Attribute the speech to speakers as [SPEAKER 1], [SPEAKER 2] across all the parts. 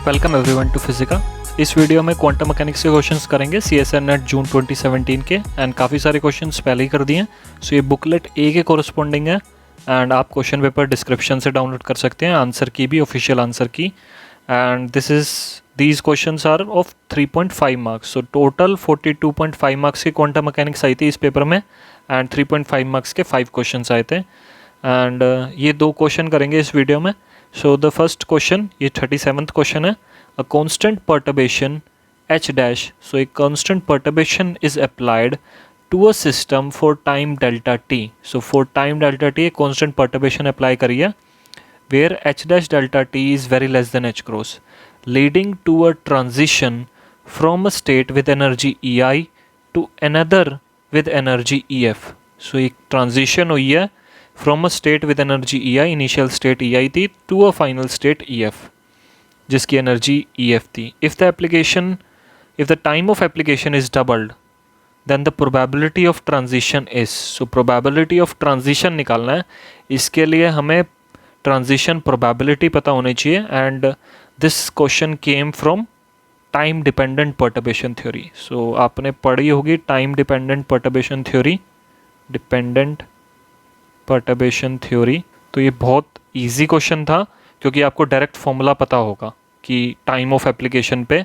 [SPEAKER 1] Welcome everyone to फिजिका। इस video में quantum mechanics के क्वेश्चंस करेंगे CSIR नेट जून 2017 के एंड काफ़ी सारे क्वेश्चंस पहले ही कर दिए हैं। सो ये बुकलेट ए के कोरस्पॉन्डिंग है एंड आप क्वेश्चन पेपर डिस्क्रिप्शन से डाउनलोड कर सकते हैं, आंसर की भी, official answer key. And these questions are of 3.5 marks. So total 42.5 marks की क्वांटम मैकेनिक्स आई थी इस पेपर में एंड 3.5 मार्क्स के 5 क्वेश्चंस आए थे। एंड ये 2 क्वेश्चन करेंगे इस वीडियो में। सो द फर्स्ट क्वेश्चन, ये 37th क्वेश्चन है। A constant perturbation h dash, so a constant perturbation is applied to a system for time delta t. So for time delta t a constant perturbation apply करिए where h dash delta t is very less than h cross, leading to a transition from a state with energy ei to another with energy ef. So एक transition हुई है from a state with energy ei, initial state ei थी, to a final state ef जिसकी energy EF थी। If the time of application is doubled then the probability of transition is. So probability of transition निकालना है, इसके लिए हमें transition probability पता होनी चाहिए। And this question came from time dependent perturbation theory. So आपने पढ़ी होगी टाइम डिपेंडेंट पर्टर्बेशन थ्योरी। तो ये बहुत ईजी क्वेश्चन था क्योंकि आपको डायरेक्ट फॉर्मूला पता होगा कि टाइम ऑफ एप्लीकेशन पे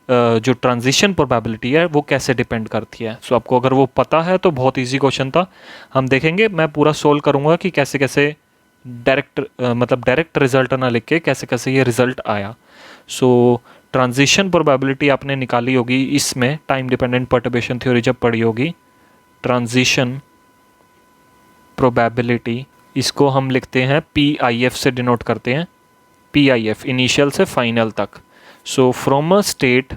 [SPEAKER 1] जो ट्रांजिशन प्रोबेबिलिटी है वो कैसे डिपेंड करती है। सो आपको अगर वो पता है तो बहुत इजी क्वेश्चन था। हम देखेंगे, मैं पूरा सोल्व करूँगा कि कैसे कैसे डायरेक्ट रिजल्ट ना लिख के कैसे कैसे ये रिजल्ट आया। सो ट्रांजिशन प्रोबेबिलिटी आपने निकाली होगी इसमें, टाइम डिपेंडेंट पर्टर्बेशन थ्योरी जब पढ़ी होगी। ट्रांजिशन प्रोबेबिलिटी, इसको हम लिखते हैं PIF से डिनोट करते हैं। PIF इनिशियल से फाइनल तक। So from a state,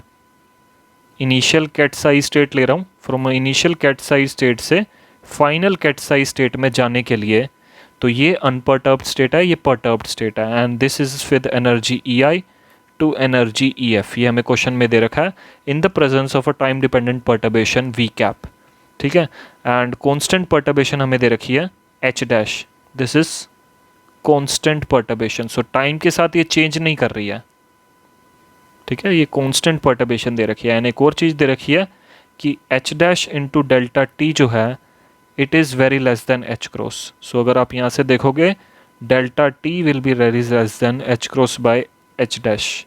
[SPEAKER 1] initial ket psi state ले रहा हूँ, from initial ket psi state से फाइनल कैट साइज स्टेट में जाने के लिए, तो ये अनपर्टर्ब्ड स्टेट है, ये पर्टर्ब्ड स्टेट है। And this is with energy EI to energy EF। ये हमें क्वेश्चन में दे रखा है in the presence of a time dependent perturbation V cap, ठीक है। एंड कॉन्स्टेंट पर्टर्बेशन हमें दे रखी है H dash, this is constant perturbation. So time के साथ ये चेंज नहीं कर रही है, ठीक है। ये कांस्टेंट पर्टर्बेशन दे रखी है। एंड एक और चीज़ दे रखी है कि H dash into delta T जो है it is very less than H cross. So अगर आप यहाँ से देखोगे delta T will be very less than H cross by H dash,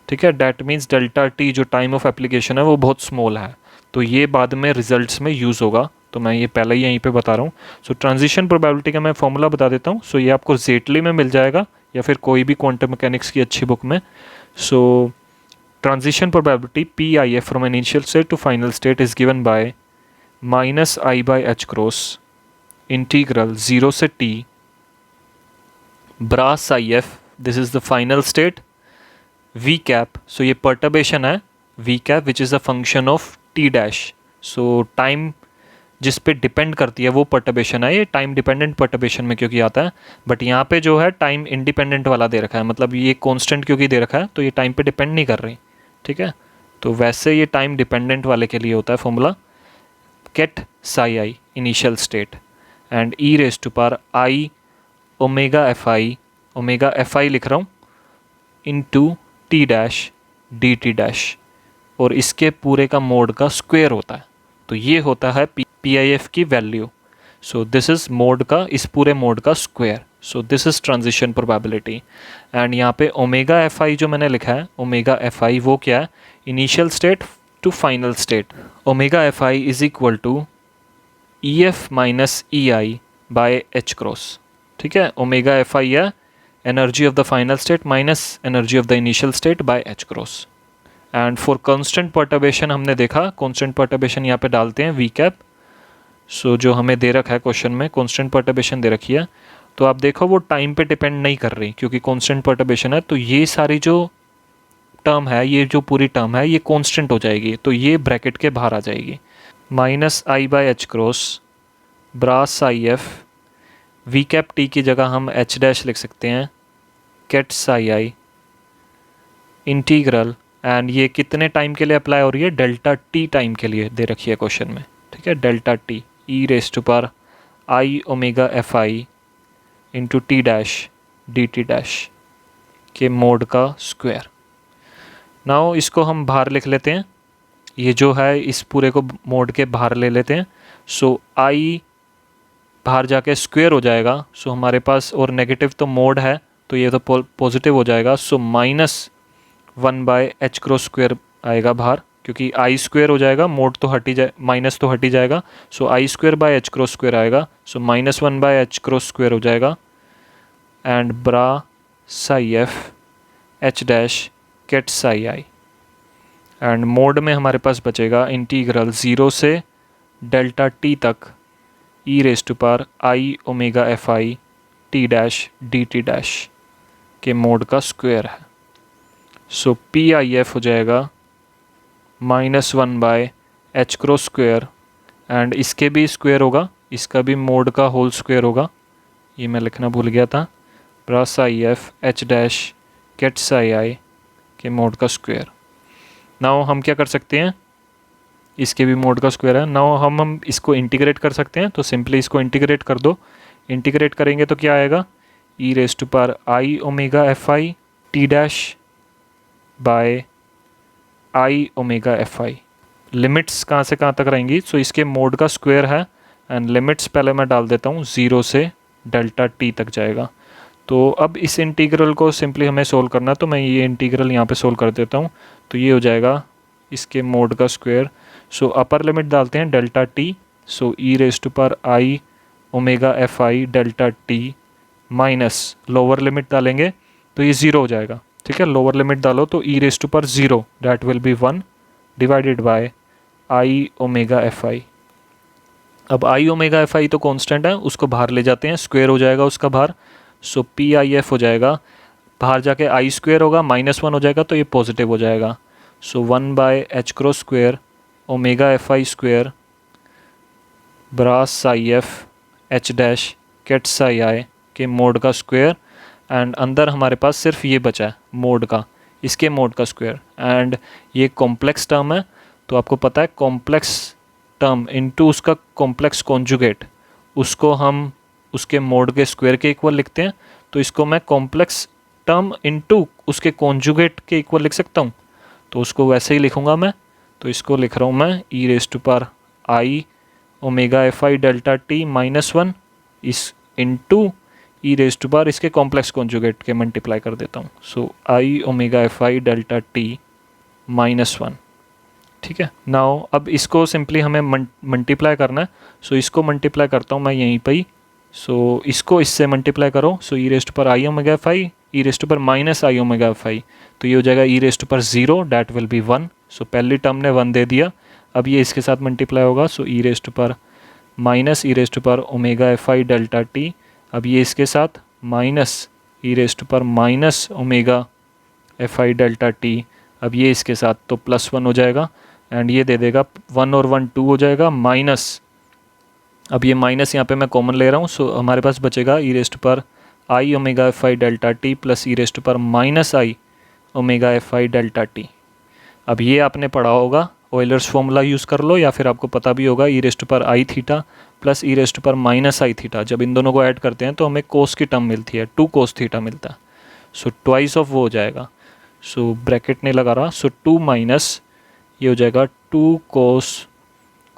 [SPEAKER 1] ठीक है। डैट मीन्स डेल्टा टी जो टाइम ऑफ एप्लीकेशन है वो बहुत स्मॉल है, तो ये बाद में रिजल्ट्स में यूज़ होगा, तो मैं ये पहले ही यहीं पे बता रहा हूँ। सो ट्रांजिशन प्रोबेबिलिटी का मैं फॉर्मूला बता देता हूँ। सो ये आपको जेटली में मिल जाएगा या फिर कोई भी क्वांटम मैकेनिक्स की अच्छी बुक में। So transition probability PIF from initial state to final state is given by -I/h cross integral 0 से t bra IF, this is the final state, V cap. So ये पर्टर्बेशन है V cap which is a function of T dash. So time जिस पे depend करती है वो perturbation है, ये टाइम डिपेंडेंट पर्टर्बेशन में क्योंकि आता है। बट यहाँ पे जो है टाइम इंडिपेंडेंट वाला दे रखा है, मतलब ये कांस्टेंट क्योंकि दे रखा है तो ये टाइम पे डिपेंड नहीं कर रही, ठीक है। तो वैसे ये टाइम डिपेंडेंट वाले के लिए होता है formula ket psi I initial state and e⁻i omega fi लिख रहा हूँ into T dash dt dash, और इसके पूरे का मोड का स्क्वायर होता है, तो ये होता है PIF की value. So this is mode का, इस पूरे मोड का square. So this is transition probability. And यहाँ पे ओमेगा fi जो मैंने लिखा है, ओमेगा fi वो क्या है, initial state to final state. Omega fi is equal to EF minus EI by H cross, ठीक है। ओमेगा fi है energy of the final state minus energy of the initial state by H cross. And for constant perturbation हमने देखा, constant perturbation यहाँ पे डालते हैं V cap. सो जो हमें दे रखा है क्वेश्चन में कांस्टेंट पर्टर्बेशन दे रखी है, तो आप देखो वो टाइम पे डिपेंड नहीं कर रही क्योंकि कांस्टेंट पर्टर्बेशन है, तो ये सारी जो टर्म है, ये जो पूरी टर्म है ये कांस्टेंट हो जाएगी, तो ये ब्रैकेट के बाहर आ जाएगी। -I/h cross bra IF, V cap T की जगह हम H डैश लिख सकते हैं, ket psi I integral, and ये कितने टाइम के लिए अप्लाई हो रही है, डेल्टा T टाइम के लिए दे रखी है क्वेश्चन में, ठीक है। Delta T e⁻i omega fi into T dash dt dash के मोड का स्क्वायर। नाउ इसको हम बाहर लिख लेते हैं, ये जो है इस पूरे को मोड के बाहर ले लेते हैं। सो आई बाहर जाके स्क्वेयर हो जाएगा। सो हमारे पास, और नेगेटिव तो मोड है तो ये तो पॉजिटिव हो जाएगा। सो -1/h² आएगा बाहर, क्योंकि आई स्क्वेयर हो जाएगा, मोड तो हट ही जाए, माइनस तो हट ही जाएगा। सो I² आएगा। सो -1/h² हो जाएगा। And bra psi F H dash ket psi I. And mod में हमारे पास बचेगा इंटीग्रल 0 से डेल्टा टी तक e⁻i⁻fi t dash D T dash के मोड का स्क्वायर है। सो PIF हो जाएगा -1/h² एंड इसके भी स्क्वायर होगा, इसका भी मोड का होल स्क्वायर होगा, ये मैं लिखना भूल गया था। Plus IF h dash ket psi I के मोड का स्क्वायर। नाउ हम क्या कर सकते हैं, इसके भी मोड का स्क्वायर है। नाउ हम इसको इंटीग्रेट कर सकते हैं, तो सिंपली इसको इंटीग्रेट कर दो। इंटीग्रेट करेंगे तो क्या आएगा, e⁻i⁻fi t dash by i⁻fi। Limits कहाँ से कहाँ तक रहेंगी, सो इसके मोड का स्क्वायर है एंड लिमिट्स पहले मैं डाल देता हूँ, 0 से डेल्टा टी तक जाएगा। तो अब इस इंटीग्रल को सिंपली हमें सोल्व करना है, तो मैं ये इंटीग्रल यहाँ पे सोल्व कर देता हूँ। तो ये हो जाएगा इसके मोड का स्क्वायर। सो अपर लिमिट डालते हैं डेल्टा टी, सो e⁻i⁻fi delta T minus lower limit डालेंगे तो ये 0 हो जाएगा। ठीक है, लोअर लिमिट डालो तो e⁻0 that will be 1 divided by i⁻fi। अब i⁻fi तो कांस्टेंट है, उसको बाहर ले जाते हैं, स्क्वायर हो जाएगा उसका बाहर। सो PIF हो जाएगा, बाहर जाके i² होगा, -1 हो जाएगा तो ये पॉजिटिव हो जाएगा। So 1/h² ⁻fi² bra psi F H dash ket psi I के मोड का स्क्वायर। एंड अंदर हमारे पास सिर्फ ये बचा है मोड का, इसके मोड का स्क्वायर। एंड ये कॉम्प्लेक्स टर्म है, तो आपको पता है कॉम्प्लेक्स टर्म इनटू उसका कॉम्प्लेक्स कॉन्जुगेट, उसको हम उसके मोड के स्क्वायर के इक्वल लिखते हैं। तो इसको मैं कॉम्प्लेक्स टर्म इनटू उसके कॉन्जुगेट के इक्वल लिख सकता हूँ, तो उसको वैसे ही लिखूँगा मैं। तो इसको लिख रहा हूँ मैं e⁻i⁻fi डेल्टा टी -1 इस इनटू e⁻, इसके कॉम्प्लेक्स कॉन्जुगेट के मल्टीप्लाई कर देता हूँ। सो i⁻fi डेल्टा टी -1। ठीक है, नाउ अब इसको सिंपली हमें मल्टीप्लाई करना है। सो इसको मल्टीप्लाई करता हूँ मैं यहीं पर ही। सो इसको इससे मल्टीप्लाई करो, सो e⁻i⁻fi e⁻−i⁻fi, तो ये हो जाएगा e⁻0 डैट विल बी 1। सो पहली टर्म ने 1 दे दिया, अब ये इसके साथ मल्टीप्लाई होगा। सो e⁻−e⁻fi डेल्टा टी, अब ये इसके साथ -e⁻−ω⁻fi डेल्टा टी, अब ये इसके साथ तो +1 हो जाएगा। एंड ये दे देगा 1 और 1 2 हो जाएगा माइनस, अब ये माइनस यहाँ पे मैं कॉमन ले रहा हूँ। सो हमारे पास बचेगा e⁻i⁻fi delta T plus e⁻−i⁻fi delta T. अब ये आपने पढ़ा होगा, ऑयलर्स फॉर्मूला यूज़ कर लो, या फिर आपको पता भी होगा e⁻i theta plus e⁻−i theta, जब इन दोनों को ऐड करते हैं तो हमें कोस की टर्म मिलती है, 2 cos थीटा मिलता है। सो ट्वाइस ऑफ वो हो जाएगा। सो ब्रैकेट नहीं लगा रहा, सो 2 माइनस ये हो जाएगा 2 cos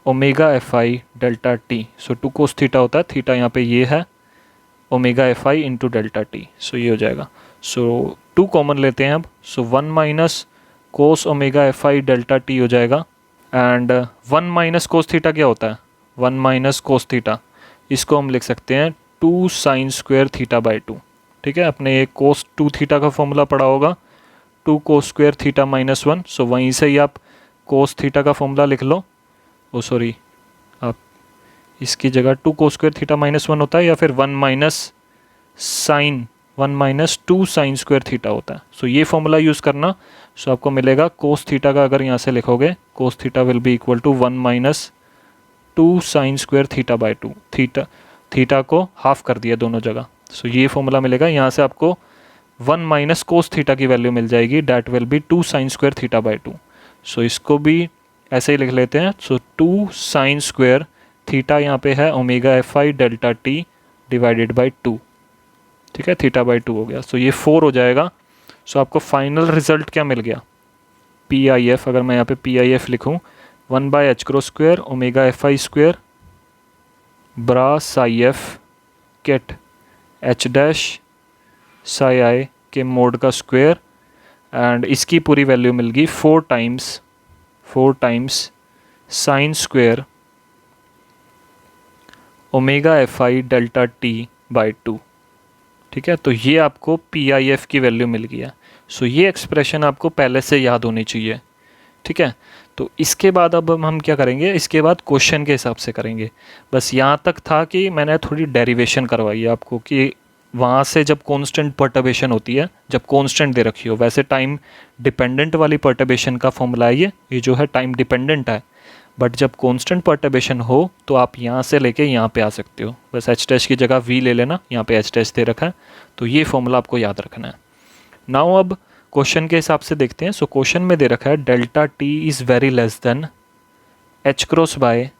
[SPEAKER 1] ω⁻fi डेल्टा टी। सो 2 cos थीटा होता है, थीटा यहाँ पे ये है, ω⁻fi इंटू डेल्टा टी। सो ये हो जाएगा। सो 2 कॉमन लेते हैं अब, सो 1 minus cos ω⁻fi delta T हो जाएगा। एंड 1 माइनस कोस थीटा क्या होता है, 1 माइनस कोस थीटा, इसको हम लिख सकते हैं 2 sin² थीटा बाई 2। ठीक है, आपने ये cos 2 थीटा का फॉर्मूला पढ़ा होगा, 2 cos² थीटा -1। सो वहीं से ही आप cos थीटा का फॉर्मूला लिख लो। ओ सॉरी, आप इसकी जगह 2 cos² थीटा -1 होता है, या फिर 1 माइनस 2 sin² थीटा होता है। सो ये फॉर्मूला यूज़ करना। सो आपको मिलेगा cos थीटा का, अगर यहाँ से लिखोगे cos theta will be equal to 1 minus 2 sin² theta by 2। Theta को हाफ कर दिया दोनों जगह। सो ये फॉर्मूला मिलेगा, यहाँ से आपको 1 माइनस कोस थीटा की वैल्यू मिल जाएगी, that will be 2 sin² theta by 2। सो इसको भी ऐसे ही लिख लेते हैं। सो 2 sin² थीटा यहाँ पे है ω⁻fi delta T divided by 2। ठीक है, थीटा बाई 2 हो गया। सो ये 4 हो जाएगा। सो आपको फाइनल रिजल्ट क्या मिल गया, पी आई एफ, अगर मैं यहाँ पे पी आई एफ लिखूँ, 1/h cross square omega F I square bra psi F ket H dash psi I के मोड का स्क्वायर, एंड इसकी पूरी वैल्यू मिल गई 4 times sine square omega F I delta T by 2। ठीक है, तो ये आपको पी आई एफ की वैल्यू मिल गया। सो ये एक्सप्रेशन आपको पहले से याद होनी चाहिए। ठीक है, तो इसके बाद अब हम क्या करेंगे, इसके बाद क्वेश्चन के हिसाब से करेंगे। बस यहाँ तक था कि मैंने थोड़ी डेरिवेशन करवाई है आपको कि वहाँ से जब कांस्टेंट पर्टर्बेशन होती है, जब कांस्टेंट दे रखी हो, वैसे टाइम डिपेंडेंट वाली पर्टर्बेशन का फॉर्मूला है ये जो है टाइम डिपेंडेंट है, बट जब कांस्टेंट पर्टर्बेशन हो तो आप यहाँ से लेके यहाँ पे आ सकते हो। बस एच डैश की जगह वी ले लेना, यहाँ पे एच डैश दे रखा है, तो ये फॉर्मूला आपको याद रखना है। नाउ अब क्वेश्चन के हिसाब से देखते हैं। सो क्वेश्चन में दे रखा है delta T is very less then H cross by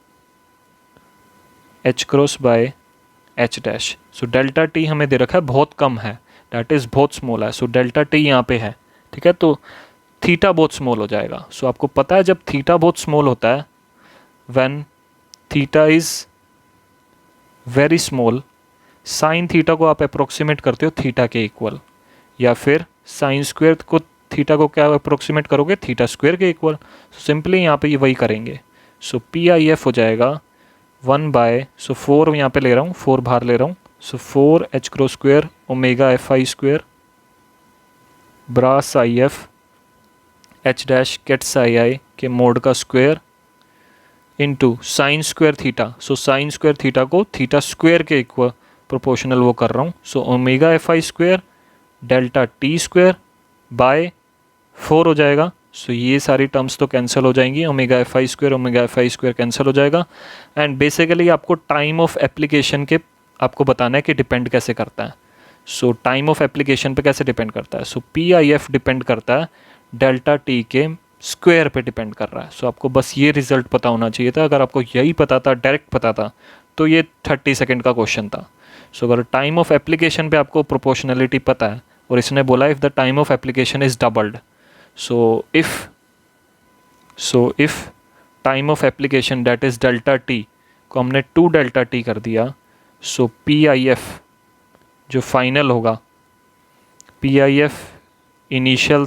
[SPEAKER 1] H dash. So delta T हमें दे रखा है बहुत कम है, डैट इज़ बहुत स्मॉल है। सो डेल्टा टी यहाँ पे है। ठीक है, तो थीटा बहुत स्मॉल हो जाएगा। सो आपको पता है जब थीटा बहुत स्मॉल होता है, when theta is very small, sine theta को आप अप्रोक्सीमेट करते हो थीटा के इक्वल, या फिर साइन स्क्वायर को थीटा को क्या अप्रोक्सीमेट करोगे, थीटा स्क्वायर के इक्वल। सो सिंपली यहाँ पे ये वही करेंगे। सो पी आई एफ हो जाएगा 1/, सो 4 यहाँ पे ले रहा हूँ, 4 बाहर ले रहा हूँ। So 4h cross square omega F I square bras I F H dash kets I I के मोड का square into sine square theta. So sine square theta को थीटा स्क्वायर के इक्वल प्रोपोर्शनल वो कर रहा हूँ। So omega F I square delta T square by 4 हो जाएगा। सो ये सारी टर्म्स तो कैंसिल हो जाएंगी, omega F I square cancel हो जाएगा। एंड बेसिकली आपको टाइम ऑफ एप्लीकेशन के आपको बताना है कि डिपेंड कैसे करता है। सो टाइम ऑफ एप्लीकेशन पे कैसे डिपेंड करता है। सो पी आई एफ डिपेंड करता है डेल्टा टी के स्क्वायर पे डिपेंड कर रहा है। सो आपको बस ये रिजल्ट पता होना चाहिए था। अगर आपको यही पता था, डायरेक्ट पता था, तो ये 30 सेकेंड का क्वेश्चन था। सो अगर टाइम ऑफ एप्लीकेशन पे आपको प्रोपोर्शनलिटी पता है और इसने बोला if the time of application is doubled, so if time of application that is delta T को हमने 2 डेल्टा टी कर दिया, सो पी आई एफ जो फाइनल होगा, पी आई एफ इनिशियल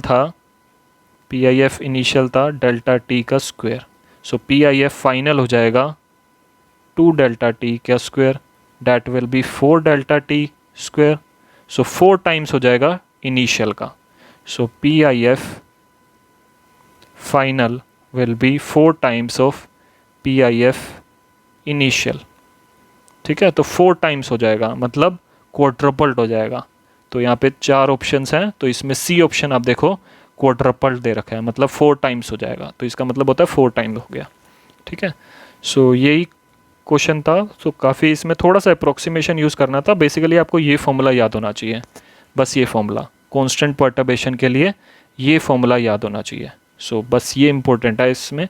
[SPEAKER 1] था डेल्टा टी का square. So P I F final हो जाएगा 2 डेल्टा टी का square, that will be 4 delta T square. So 4 times हो जाएगा इनिशियल का। सो P I F final will be 4 times of P I F initial. ठीक है, तो 4 टाइम्स हो जाएगा, मतलब क्वाड्रपल्ड हो जाएगा। तो यहाँ पे 4 ऑप्शंस हैं, तो इसमें सी ऑप्शन आप देखो क्वाड्रपल्ड दे रखा है, मतलब 4 टाइम्स हो जाएगा। तो इसका मतलब होता है 4 टाइम्स हो गया। ठीक है, सो यही क्वेश्चन था। सो काफ़ी इसमें थोड़ा सा अप्रोक्सीमेशन यूज़ करना था। बेसिकली आपको ये फॉर्मूला याद होना चाहिए, बस ये फॉर्मूला कांस्टेंट पर्टर्बेशन के लिए ये फॉर्मूला याद होना चाहिए। सो बस ये इंपॉर्टेंट है इसमें।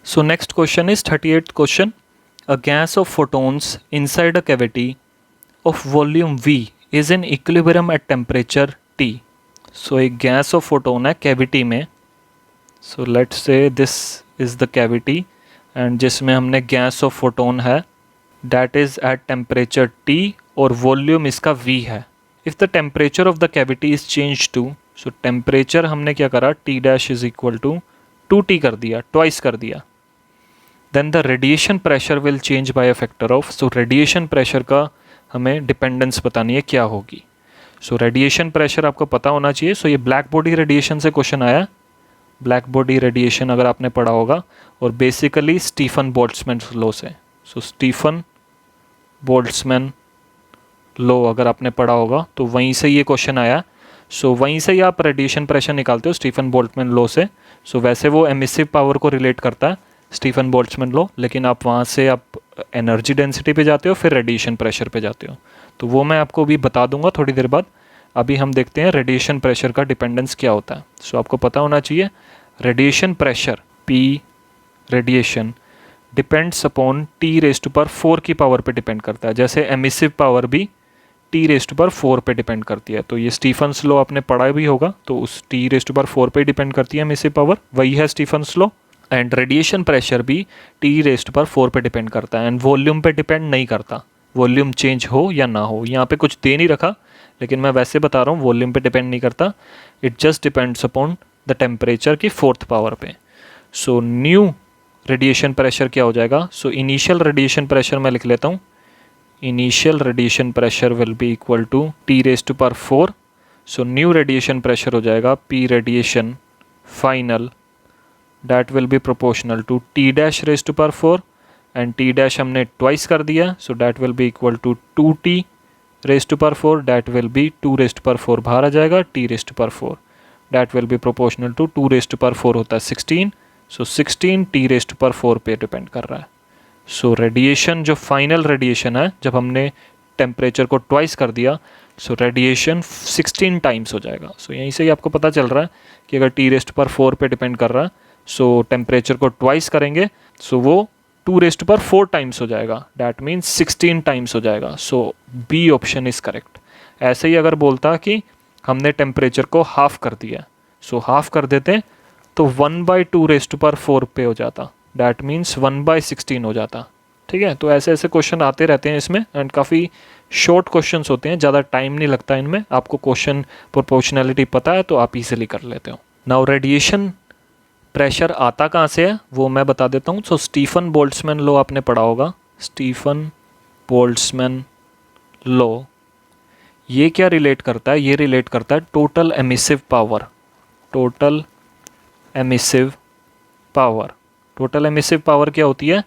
[SPEAKER 1] So next question is 38th question. A gas of photons inside a cavity of volume V is in equilibrium at temperature T। So एक गैस ऑफ फोटोन है कैविटी में। So let's say this is the cavity and जिसमें हमने gas of photon है that is at temperature T और volume इसका V है। If the temperature of the cavity is change to, so temperature हमने क्या करा, T dash is equal to 2T कर दिया, ट्वाइस कर दिया। Then the radiation pressure will change by a factor of. So radiation pressure का हमें dependence बतानी है क्या होगी। सो रेडिएशन प्रेशर आपको पता होना चाहिए। सो ये ब्लैक बॉडी रेडिएशन से क्वेश्चन आया, ब्लैक बॉडी रेडिएशन अगर आपने पढ़ा होगा, और बेसिकली स्टीफन बोल्ट्जमैन लॉ से। सो स्टीफन बोल्ट्जमैन लॉ अगर आपने पढ़ा होगा तो वहीं से ये क्वेश्चन आया। सो वहीं से ही आप रेडिएशन प्रेशर निकालते हो स्टीफन बोल्ट्जमैन लॉ से। सो वैसे वो एमिसिव पावर को रिलेट करता है स्टीफन बोल्ट्जमैन लॉ, लेकिन आप वहाँ से आप एनर्जी डेंसिटी पे जाते हो, फिर रेडिएशन प्रेशर पे जाते हो। तो वो मैं आपको भी बता दूंगा थोड़ी देर बाद। अभी हम देखते हैं रेडिएशन प्रेशर का डिपेंडेंस क्या होता है। सो आपको पता होना चाहिए radiation pressure P radiation depends upon T⁴ की पावर पे डिपेंड करता है। जैसे एमिसिव पावर भी T⁴ पे डिपेंड करती है। तो ये स्टीफन्स लॉ आपने पढ़ा भी होगा, तो उस T⁴ पे डिपेंड करती है एमिसिव पावर, वही है Stefan's law. And radiation pressure भी T⁴ पे डिपेंड करता है एंड वॉल्यूम पे डिपेंड नहीं करता, वॉल्यूम चेंज हो या ना हो। यहाँ पे कुछ दे नहीं रखा, लेकिन मैं वैसे बता रहा हूँ, वॉल्यूम पे डिपेंड नहीं करता, it just depends upon the temperature की 4th पावर पे। सो न्यू रेडिएशन प्रेशर क्या हो जाएगा? सो इनिशियल रेडिएशन प्रेशर मैं लिख लेता हूँ, initial radiation pressure will be equal to T⁴। So new radiation pressure हो जाएगा P radiation final, that will be proportional to T⁴, and T' हमने ट्वाइस कर दिया, so that will be equal to 2T⁴, that will be 2⁴ बाहर आ जाएगा, T⁴, that will be proportional to 2⁴ होता है 16, so 16 T⁴ पे डिपेंड कर रहा है। सो रेडिएशन जो फाइनल रेडिएशन है, जब हमने टेम्परेचर को ट्वाइस कर दिया, सो रेडिएशन 16 टाइम्स हो जाएगा। सो यहीं से ही आपको पता चल रहा है कि अगर T⁴ पे डिपेंड कर रहा है, सो टेम्परेचर को ट्वाइस करेंगे, सो वो 2⁴ टाइम्स हो जाएगा, डैट मीन्स 16 टाइम्स हो जाएगा। सो बी ऑप्शन इज़ करेक्ट। ऐसे ही अगर बोलता कि हमने टेम्परेचर को हाफ कर दिया, सो हाफ कर देते तो 1/2⁴ पे हो जाता, डैट मीन्स 1/16 हो जाता। ठीक है, तो ऐसे ऐसे क्वेश्चन आते रहते हैं इसमें, एंड काफ़ी शॉर्ट क्वेश्चंस होते हैं, ज़्यादा टाइम नहीं लगता इनमें। आपको क्वेश्चन प्रोपोर्शनैलिटी पता है तो आप इजीली कर लेते हो। नाउ रेडिएशन प्रेशर आता कहाँ से है वो मैं बता देता हूँ। सो स्टीफन बोल्ट्जमैन लॉ आपने पढ़ा होगा, स्टीफन बोल्ट्जमैन लॉ, ये क्या रिलेट करता है? ये रिलेट करता है total emissive power, total emissive power. Total emissive power क्या होती है?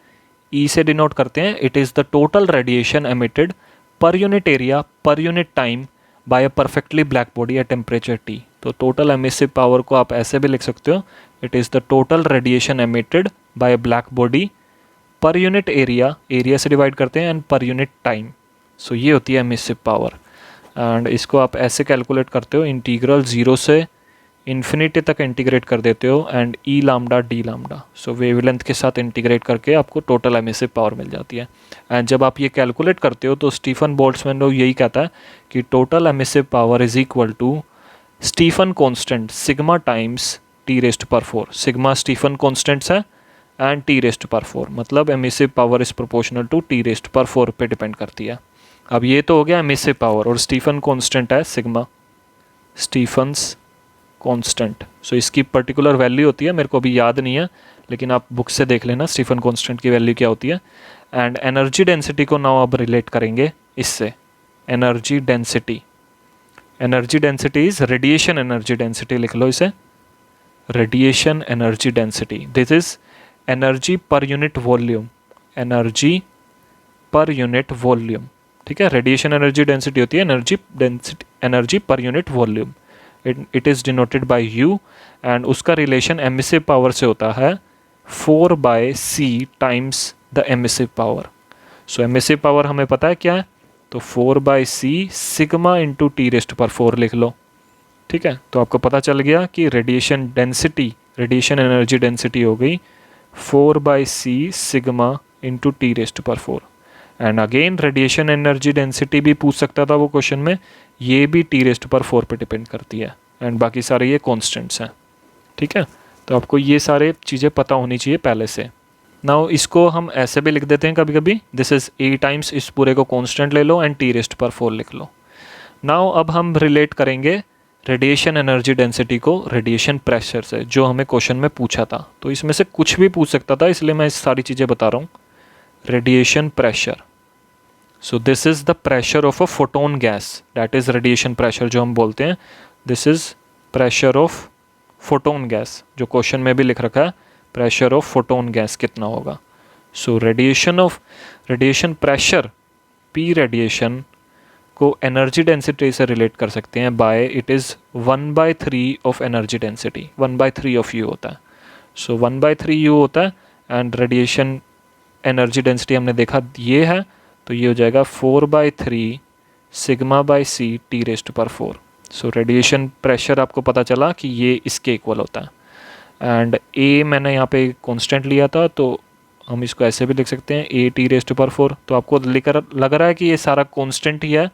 [SPEAKER 1] ई से डिनोट करते हैं, it is the total radiation emitted per unit area per unit time by a perfectly black body at temperature T। तो total emissive power को आप ऐसे भी लिख सकते हो, it is the total radiation emitted by a black body per unit area, area से divide करते हैं, एंड पर यूनिट टाइम। सो ये होती है एमिसिव पावर। एंड इसको आप ऐसे कैलकुलेट करते हो, इंटीग्रल 0 से इन्फिनिटी तक इंटीग्रेट कर देते हो, and E lambda D lambda, so wavelength के साथ इंटीग्रेट करके आपको टोटल एमिसिव पावर मिल जाती है। एंड जब आप ये कैलकुलेट करते हो तो स्टीफन बोल्ट्जमैन लॉ यही कहता है कि total emissive power is equal to Stefan constant sigma times T⁴। Sigma Stefan constants है एंड T⁴, मतलब emissive power is proportional to T⁴ पे डिपेंड करती है। अब ये तो हो गया एमिसिव पावर, और स्टीफन कांस्टेंट है सिग्मा, स्टीफन्स कांस्टेंट। सो इसकी पर्टिकुलर वैल्यू होती है, मेरे को अभी याद नहीं है, लेकिन आप बुक से देख लेना स्टीफन कांस्टेंट की वैल्यू क्या होती है। एंड एनर्जी डेंसिटी को नाउ अब रिलेट करेंगे इससे, energy density, energy density is radiation energy density, लिख लो इसे, radiation energy density, this is energy per unit volume, energy per unit volume. ठीक है, रेडिएशन एनर्जी डेंसिटी होती है energy density, energy per unit volume, it is denoted by U, and उसका relation emissive power से होता है 4/c times the emissive power. So emissive power हमें पता है क्या है, तो 4/c सिग्मा इंटू T⁴ लिख लो। ठीक है, तो आपको पता चल गया कि radiation density, radiation energy density हो गई 4/c sigma into T⁴। And again radiation energy density भी पूछ सकता था वो क्वेश्चन में, ये भी T⁴ पे डिपेंड करती है, एंड बाकी सारे ये कॉन्स्टेंट्स हैं। ठीक है, तो आपको ये सारे चीज़ें पता होनी चाहिए पहले से। नाउ इसको हम ऐसे भी लिख देते हैं कभी कभी, दिस इज़ A टाइम्स, इस पूरे को कॉन्स्टेंट ले लो एंड T⁴ लिख लो। नाउ अब हम रिलेट करेंगे रेडिएशन एनर्जी डेंसिटी को रेडिएशन प्रेशर से, जो हमें क्वेश्चन में पूछा था। तो इसमें से कुछ भी पूछ सकता था, इसलिए मैं इस सारी चीज़ें बता रहा हूँ। Radiation pressure, so this is the pressure of a photon gas, that is radiation pressure जो हम बोलते हैं, this is pressure of photon gas, जो क्वेश्चन में भी लिख रखा है, प्रेशर ऑफ फोटोन गैस कितना होगा। So radiation pressure P radiation को एनर्जी डेंसिटी से रिलेट कर सकते हैं by, it is 1/3 of energy density, 1/3 of U होता है। सो 1/3 U होता है, एंड रेडिएशन एनर्जी डेंसिटी हमने देखा ये है, तो ये हो जाएगा 4/3 sigma by C T⁴। So radiation pressure आपको पता चला कि ये इसके इक्वल होता है, एंड A मैंने यहाँ पे कांस्टेंट लिया था, तो हम इसको ऐसे भी लिख सकते हैं A T⁴। तो आपको लग रहा है कि ये सारा कांस्टेंट ही है,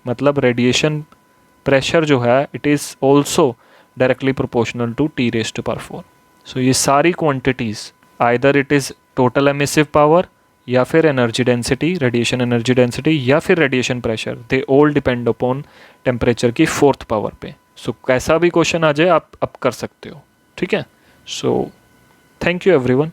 [SPEAKER 1] मतलब रेडिएशन प्रेशर जो है it is also directly proportional to T raised to power 4। So ये सारी quantities either it is total emissive power या फिर energy density, radiation energy density, या फिर radiation pressure, they all depend upon temperature की 4th power पे। सो कैसा भी क्वेश्चन आ जाए आप कर सकते हो, ठीक है। So thank you everyone.